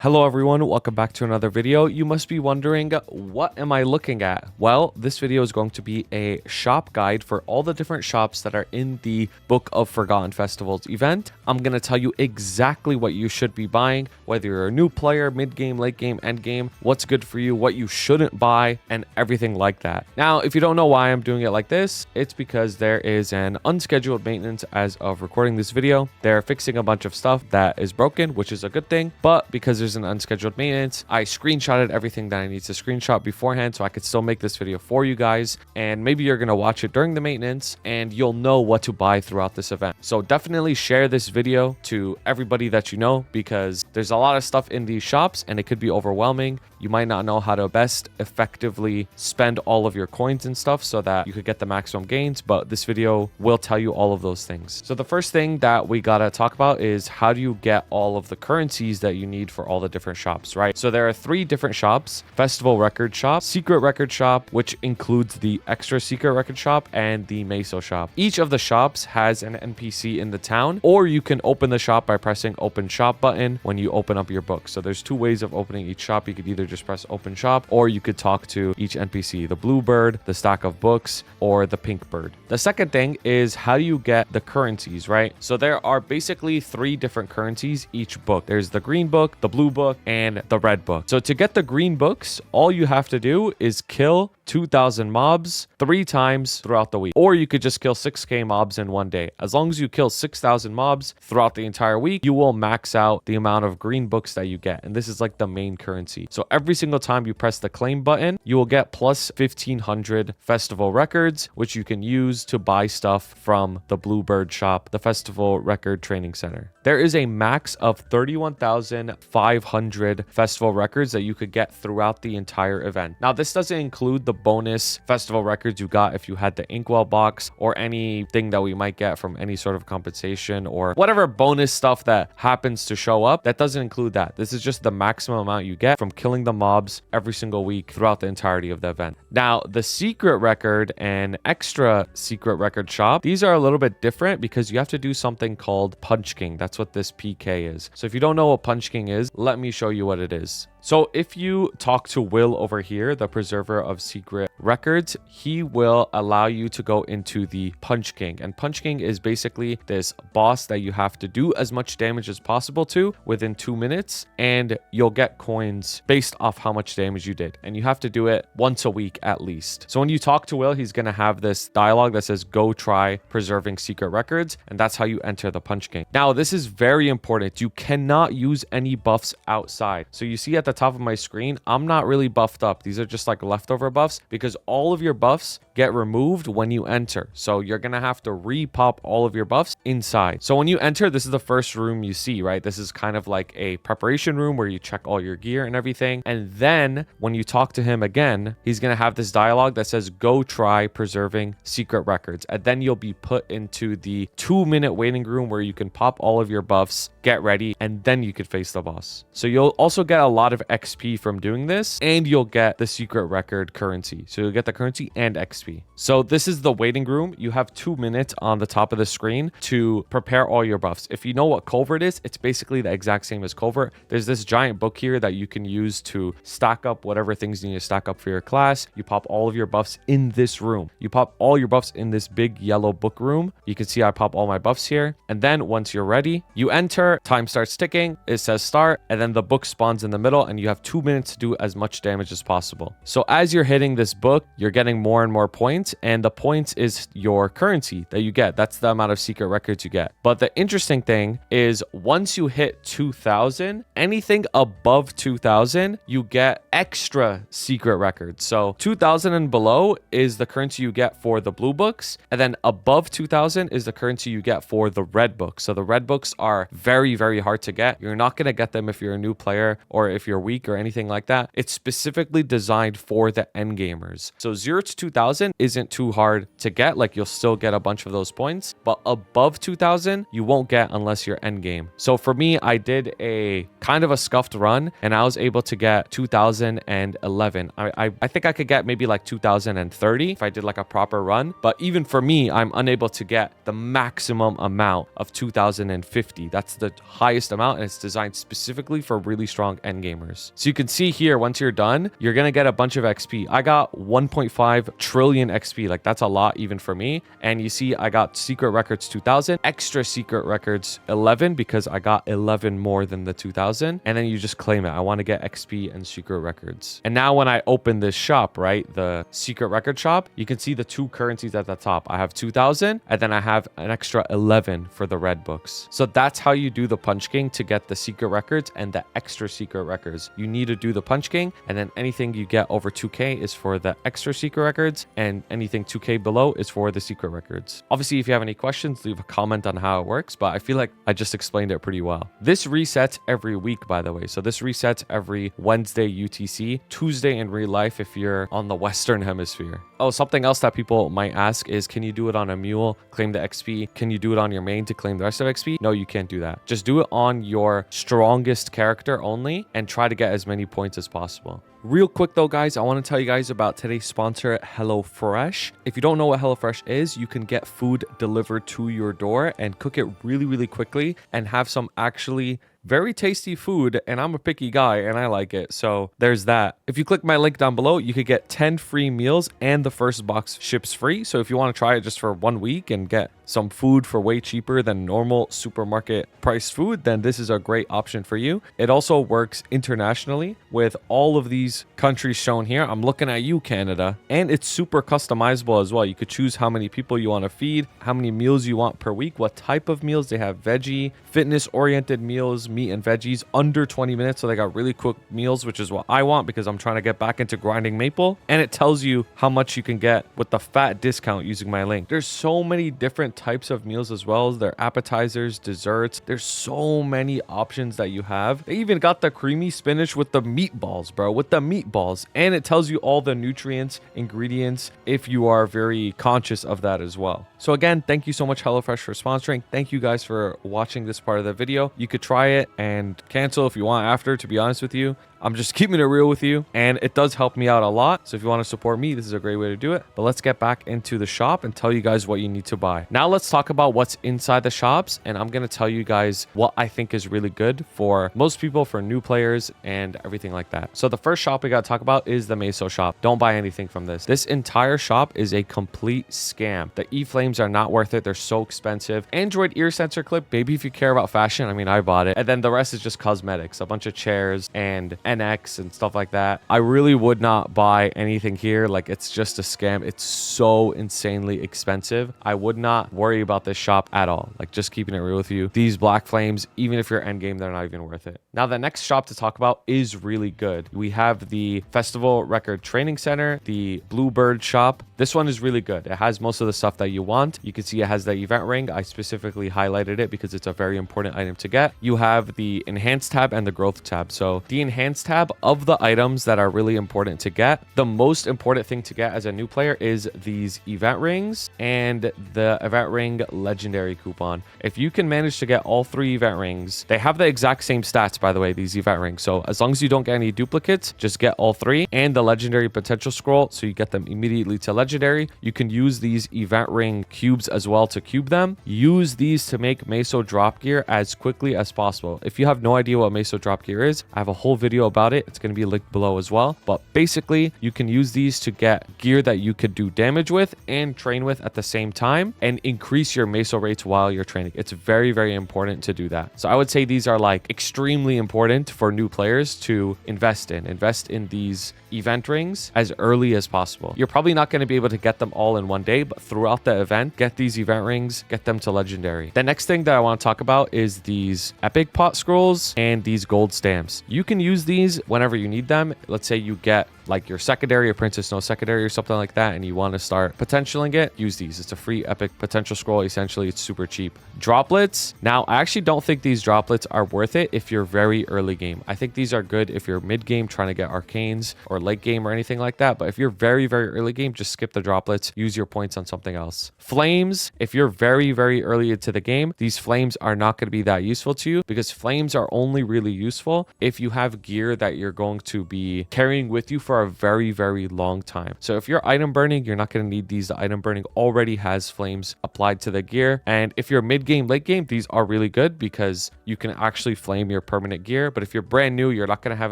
Hello everyone, welcome back to another video. You must be wondering, what am I looking at? Well, this video is going to be a shop guide for all the different shops that are in the Book of Forgotten Festivals event. I'm going to tell you exactly what you should be buying, whether you're a new player, mid-game, late game, end game, what's good for you, what you shouldn't buy, and everything like that. Now, if you don't know why I'm doing it like this, it's because there is an unscheduled maintenance as of recording this video. They're fixing a bunch of stuff that is broken, which is a good thing, but because there's an unscheduled maintenance, I screenshotted everything that I need to screenshot beforehand so I could still make this video for you guys, and maybe you're gonna watch it during the maintenance and you'll know what to buy throughout this event. So definitely share this video to everybody that you know, because there's a lot of stuff in these shops and it could be overwhelming. You might not know how to best effectively spend all of your coins and stuff so that you could get the maximum gains, but this video will tell you all of those things. So the first thing that we gotta talk about is how do you get all of the currencies that you need for all the different shops, right? So there are 3 different shops: Festival Record Shop, Secret Record Shop, which includes the Extra Secret Record Shop, and the Meso Shop. Each of the shops has an NPC in the town, or you can open the shop by pressing Open Shop button when you open up your book. So there's 2 ways of opening each shop. You could either just press Open Shop, or you could talk to each NPC, the blue bird, the stack of books, or the pink bird. The second thing is how do you get the currencies, right? So there are basically 3 different currencies each book. There's the green book, the blue book, and the red book. So to get the green books, all you have to do is kill 2,000 mobs 3 times throughout the week, or you could just kill 6k mobs in one day. As long as you kill 6,000 mobs throughout the entire week, you will max out the amount of green books that you get, and this is like the main currency. So every single time you press the claim button, you will get plus 1,500 festival records, which you can use to buy stuff from the Bluebird shop, the Festival Record Training Center. There is a max of 31,500 festival records that you could get throughout the entire event. Now, this doesn't include the bonus festival records you got if you had the Inkwell box, or anything that we might get from any sort of compensation, or whatever bonus stuff that happens to show up. That doesn't include that. This is just the maximum amount you get from killing the mobs every single week throughout the entirety of the event. Now, the secret record and extra secret record shop, these are a little bit different because you have to do something called Punch King. That's what this PK is. So if you don't know what Punch King is, let me show you what it is. So if you talk to Will over here, the preserver of secret records, he will allow you to go into the Punch King. And Punch King is basically this boss that you have to do as much damage as possible to within 2 minutes, and you'll get coins based off how much damage you did. And you have to do it once a week at least. So when you talk to Will, he's going to have this dialogue that says, go try preserving secret records. And that's how you enter the Punch King. Now, this is very important. You cannot use any buffs outside. So you see at the top of my screen, I'm not really buffed up. These are just like leftover buffs, because all of your buffs get removed when you enter. So you're gonna have to re-pop all of your buffs inside. So when you enter, this is the first room you see, right? This is kind of like a preparation room where you check all your gear and everything. And then when you talk to him again, he's gonna have this dialogue that says, go try preserving secret records. And then you'll be put into the 2-minute waiting room where you can pop all of your buffs, get ready, and then you could face the boss. So you'll also get a lot of XP from doing this, and you'll get the secret record currency. So you'll get the currency and XP. So this is the waiting room. You have 2 minutes on the top of the screen to prepare all your buffs. If you know what Covert is, it's basically the exact same as Covert. There's this giant book here that you can use to stack up whatever things you need to stack up for your class. You pop all of your buffs in this room. You pop all your buffs in this big yellow book room. You can see I pop all my buffs here. And then once you're ready, you enter, time starts ticking, it says start, and then the book spawns in the middle, and you have 2 minutes to do as much damage as possible. So as you're hitting this book, you're getting more and more points, and the points is your currency that you get. That's the amount of secret records you get. But the interesting thing is, once you hit 2,000, anything above 2,000, you get extra secret records. So 2,000 and below is the currency you get for the blue books, and then above 2,000 is the currency you get for the red books. So the red books are very, very hard to get. You're not going to get them if you're a new player or if you're weak or anything like that. It's specifically designed for the end gamers. So 0 to 2,000 2000 isn't too hard to get. Like, you'll still get a bunch of those points, but above 2000 you won't get unless you're end game. So for me, I did a kind of a scuffed run and I was able to get 2011. I think I could get maybe like 2030 if I did like a proper run, but even for me, I'm unable to get the maximum amount of 2050. That's the highest amount, and it's designed specifically for really strong end gamers. So you can see here, once you're done, you're gonna get a bunch of XP. I got 1.5 trillion XP. Like, that's a lot even for me. And you see I got secret records 2000, extra secret records 11 because I got 11 more than the 2000, and then you just claim it. I want to get XP and secret records. And now when I open this shop, right, the secret record shop, you can see the two currencies at the top. I have 2000 and then I have an extra 11 for the red books. So that's how you do the Punch King to get the secret records and the extra secret records. You need to do the Punch King, and then anything you get over 2k is for the extra secret records, and anything 2k below is for the secret records. Obviously, if you have any questions, leave a comment on how it works, but I feel like I just explained it pretty well. This resets every week, by the way. So this resets every Wednesday UTC, Tuesday in real life if you're on the Western Hemisphere. Oh, something else that people might ask is, can you do it on a mule, claim the XP? Can you do it on your main to claim the rest of XP? No, you can't do that. Just do it on your strongest character only and try to get as many points as possible. Real quick though, guys, I want to tell you guys about today's sponsor, HelloFresh. If you don't know what HelloFresh is, you can get food delivered to your door and cook it really, really quickly and have some actually very tasty food, and I'm a picky guy and I like it, so there's that. If you click my link down below, you could get 10 free meals and the first box ships free. So if you want to try it just for 1 week and get some food for way cheaper than normal supermarket priced food, then this is a great option for you. It also works internationally with all of these countries shown here. I'm looking at you, Canada, and it's super customizable as well. You could choose how many people you want to feed, how many meals you want per week, what type of meals. They have veggie, fitness oriented meals, meat and veggies under 20 minutes. So they got really quick meals, which is what I want because I'm trying to get back into grinding Maple. And it tells you how much you can get with the fat discount using my link. There's so many different types of meals as well. Their appetizers, desserts. There's so many options that you have. They even got the creamy spinach with the meatballs, bro, with the meatballs. And it tells you all the nutrients, ingredients, if you are very conscious of that as well. So again, thank you so much, HelloFresh, for sponsoring. Thank you guys for watching this part of the video. You could try it and cancel if you want after, to be honest with you. I'm just keeping it real with you, and it does help me out a lot. So if you want to support me, this is a great way to do it. But let's get back into the shop and tell you guys what you need to buy. Now let's talk about what's inside the shops, and I'm going to tell you guys what I think is really good for most people, for new players and everything like that. So the first shop we got to talk about is the Meso shop. Don't buy anything from this. This entire shop is a complete scam. The E-Flames are not worth it. They're so expensive. Android ear sensor clip, maybe if you care about fashion. I mean, I bought it. And then the rest is just cosmetics, a bunch of chairs and NX and stuff like that. I really would not buy anything here. Like, it's just a scam. It's so insanely expensive. I would not worry about this shop at all. Like, just keeping it real with you. These black flames, even if you're endgame, they're not even worth it. Now, the next shop to talk about is really good. We have the Festival Record Training Center, the Bluebird shop. This one is really good. It has most of the stuff that you want. You can see it has the event ring. I specifically highlighted it because it's a very important item to get. You have the enhanced tab and the growth tab. So the enhanced tab, of the items that are really important to get, the most important thing to get as a new player is these event rings and the event ring legendary coupon. If you can manage to get all 3 event rings, they have the exact same stats, by the way, these event rings. So as long as you don't get any duplicates, just get all 3, and the legendary potential scroll, so you get them immediately to legendary. You can use these event ring cubes as well to cube them. Use these to make Meso drop gear as quickly as possible. If you have no idea what Meso drop gear is, I have a whole video about it. It's going to be linked below as well. But basically, you can use these to get gear that you could do damage with and train with at the same time and increase your Meso rates while you're training. It's very, very important to do that. So I would say these are like extremely important for new players to invest in. Invest in these event rings as early as possible. You're probably not going to be able to get them all in one day, but throughout the event, get these event rings, get them to legendary. The next thing that I want to talk about is these epic pot scrolls and these gold stamps. You can use these whenever you need them. Let's say you get like your secondary or Princess Snow secondary or something like that, and you want to start potentialing it, use these. It's a free epic potential scroll. Essentially, it's super cheap. Droplets. Now, I actually don't think these droplets are worth it if you're very early game. I think these are good if you're mid game trying to get arcanes or late game or anything like that. But if you're very, very early game, just skip the droplets. Use your points on something else. Flames. If you're very, very early into the game, these flames are not going to be that useful to you, because flames are only really useful if you have gear that you're going to be carrying with you for a very, very long time. So if you're item burning, you're not going to need these. The item burning already has flames applied to the gear. And if you're mid game, late game, these are really good because you can actually flame your permanent gear. But if you're brand new, you're not going to have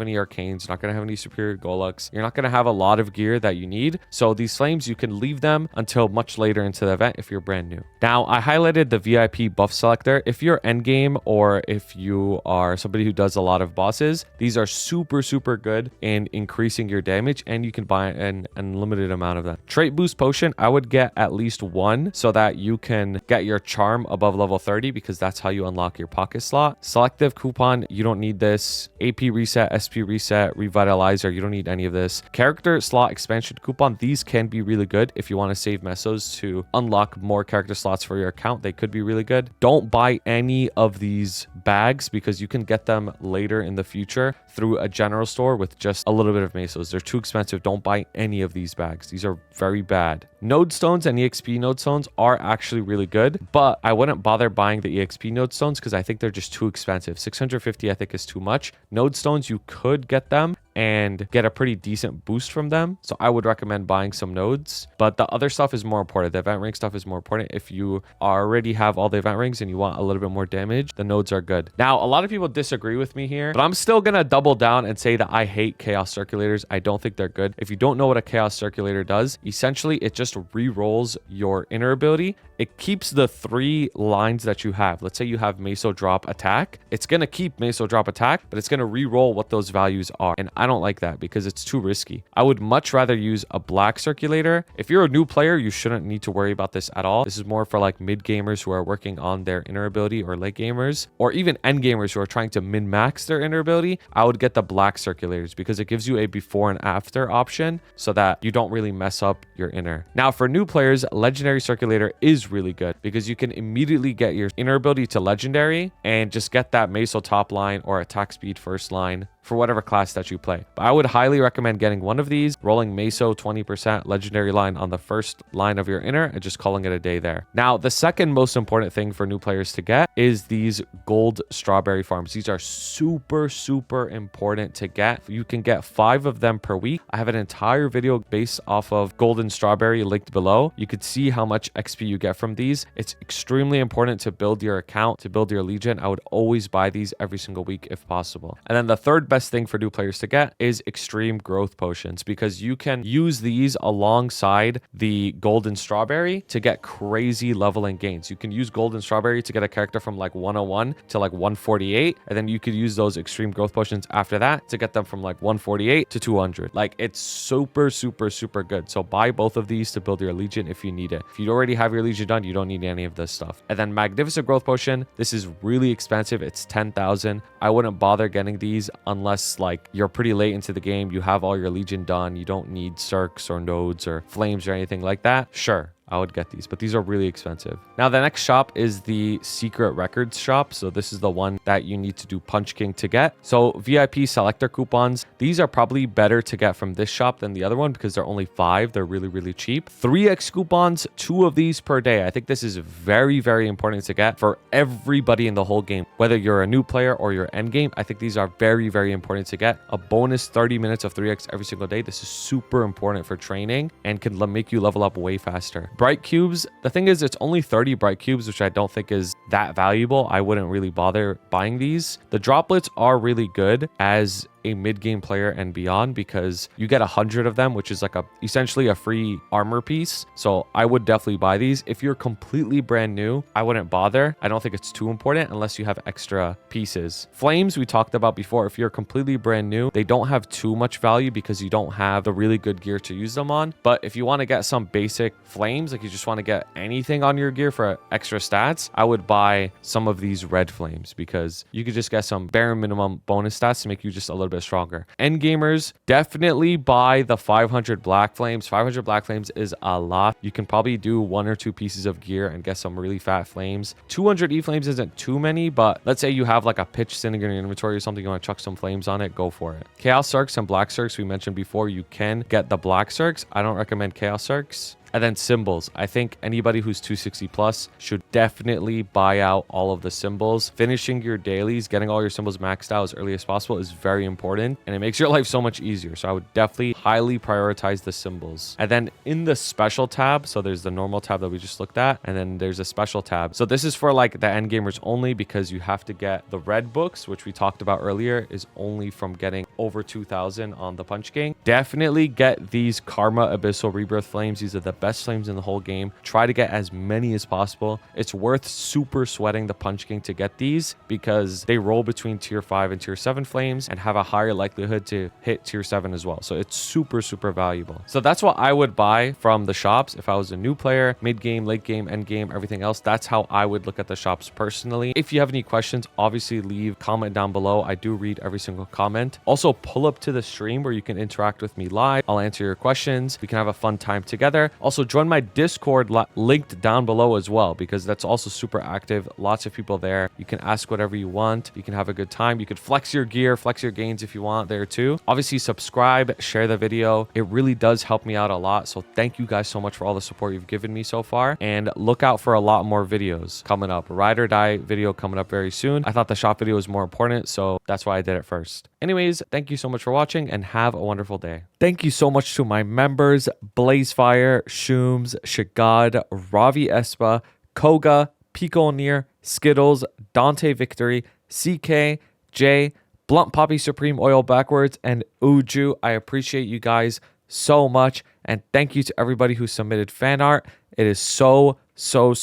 any arcanes, you're not going to have any superior Golux, you're not going to have a lot of gear that you need. So these flames, you can leave them until much later into the event if you're brand new. Now, I highlighted the VIP buff selector. If you're end game, or if you are somebody who does a lot of bosses, these are super, super good in increasing your damage, and you can buy an unlimited amount of them. Trait boost potion, I would get at least one so that you can get your charm above level 30, because that's how you unlock your pocket slot. Selective coupon, you don't need this. AP reset, SP reset, revitalizer, you don't need any of this. Character slot expansion coupon, these can be really good if you want to save mesos to unlock more character slots for your account. They could be really good. Don't buy any of these bags because you can get them later in the future through a general store with just a little bit of mesos. They're too expensive. Don't buy any of these bags. These are very bad. Node stones and EXP node stones are actually really good, but I wouldn't bother buying the EXP node stones because I think they're just too expensive. 650 I think is too much. Node stones, you could get them and get a pretty decent boost from them. So I would recommend buying some nodes, but the other stuff is more important. The event ring stuff is more important. If you already have all the event rings and you want a little bit more damage, the nodes are good. Now, a lot of people disagree with me here, but I'm still going to double down and say that I hate chaos circulators. I don't think they're good. If you don't know what a chaos circulator does, essentially it just re-rolls your inner ability. It keeps the 3 lines that you have. Let's say you have meso drop attack. It's going to keep meso drop attack, but it's going to re-roll what those values are. And I don't like that because it's too risky. I would much rather use a black circulator. If you're a new player, you shouldn't need to worry about this at all. This is more for like mid gamers who are working on their inner ability, or late gamers, or even end gamers who are trying to min max their inner ability. I would get the black circulators because it gives you a before and after option so that you don't really mess up your inner. Now, for new players, legendary circulator is really good because you can immediately get your inner ability to legendary and just get that meso top line or attack speed first line for whatever class that you play. But I would highly recommend getting one of these, rolling meso 20% legendary line on the first line of your inner, and just calling it a day there. Now, the second most important thing for new players to get is these gold strawberry farms. These are super, super important to get. You can get 5 of them per week. I have an entire video based off of golden strawberry linked below. You could see how much XP you get from these. It's extremely important to build your account, to build your legion. I would always buy these every single week if possible. And then the third best thing for new players to get is extreme growth potions, because you can use these alongside the golden strawberry to get crazy leveling gains. You can use golden strawberry to get a character from like 101 to like 148, and then you could use those extreme growth potions after that to get them from like 148 to 200. Like, it's super, super, super good. So buy both of these to build your legion if you need it. If you already have your legion done, you don't need any of this stuff. And then magnificent growth potion, this is really expensive. It's 10,000. I wouldn't bother getting these unless like you're pretty late into the game, you have all your legion done, you don't need circs or nodes or flames or anything like that. Sure, I would get these, but these are really expensive. Now, the next shop is the secret records shop. So this is the one that you need to do Punch King to get. So VIP selector coupons, these are probably better to get from this shop than the other one because they're only 5. They're really, really cheap. 3x coupons, 2 of these per day. I think this is very, very important to get for everybody in the whole game. Whether you're a new player or you're end game, I think these are very, very important to get. A bonus 30 minutes of 3x every single day. This is super important for training and can make you level up way faster. Bright cubes, the thing is, it's only 30 bright cubes, which I don't think is that valuable. I wouldn't really bother buying these. The droplets are really good as a mid-game player and beyond because you get 100 of them, which is like essentially a free armor piece. So I would definitely buy these. If you're completely brand new, I wouldn't bother. I don't think it's too important unless you have extra pieces. Flames, we talked about before. If you're completely brand new, they don't have too much value because you don't have the really good gear to use them on. But if you want to get some basic flames, like you just want to get anything on your gear for extra stats, I would buy some of these red flames because you could just get some bare minimum bonus stats to make you just a little little bit stronger. End gamers, definitely buy the 500 black flames. 500 black flames is a lot. You can probably do 1 or 2 pieces of gear and get some really fat flames. 200 E flames isn't too many, but let's say you have like a pitch sitting in your inventory or something, you want to chuck some flames on it, go for it. Chaos Circs and Black Circs, we mentioned before, you can get the Black Circs. I don't recommend Chaos Circs. And then symbols. I think anybody who's 260 plus should definitely buy out all of the symbols. Finishing your dailies, getting all your symbols maxed out as early as possible is very important, and it makes your life so much easier. So I would definitely highly prioritize the symbols. And then in the special tab, so there's the normal tab that we just looked at, and then there's a special tab. So this is for like the end gamers only, because you have to get the red books, which we talked about earlier, is only from getting over 2,000 on the Punch King. Definitely get these Karma Abyssal Rebirth Flames. These are the best flames in the whole game. Try to get as many as possible. It's worth super sweating the Punch King to get these, because they roll between tier 5 and tier 7 flames and have a higher likelihood to hit tier 7 as well. So it's super valuable. So that's what I would buy from the shops if I was a new player. Mid game, late game, end game, everything else. That's how I would look at the shops personally. If you have any questions, obviously leave comment down below. I do read every single comment. Also pull up to the stream where you can interact with me live. I'll answer your questions. We can have a fun time together. Also join my Discord linked down below as well, because that's also super active. Lots of people there. You can ask whatever you want. You can have a good time. You could flex your gear, flex your gains if you want there too. Obviously subscribe, share the video. It really does help me out a lot. So thank you guys so much for all the support you've given me so far, and look out for a lot more videos coming up. Ride or Die video coming up very soon. I thought the shop video was more important, so that's why I did it first. Anyways, thank you so much for watching and have a wonderful day. Thank you so much to my members: Blazefire, Shooms, Shagad, Ravi Espa, Koga, Pico Near, Skittles, Dante Victory, CK, Jay, Blunt Poppy Supreme Oil Backwards, and Uju. I appreciate you guys so much, and thank you to everybody who submitted fan art. It is so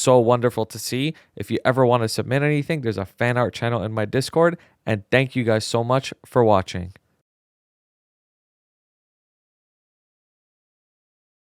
wonderful to see. If you ever want to submit anything, there's a fan art channel in my Discord, and thank you guys so much for watching.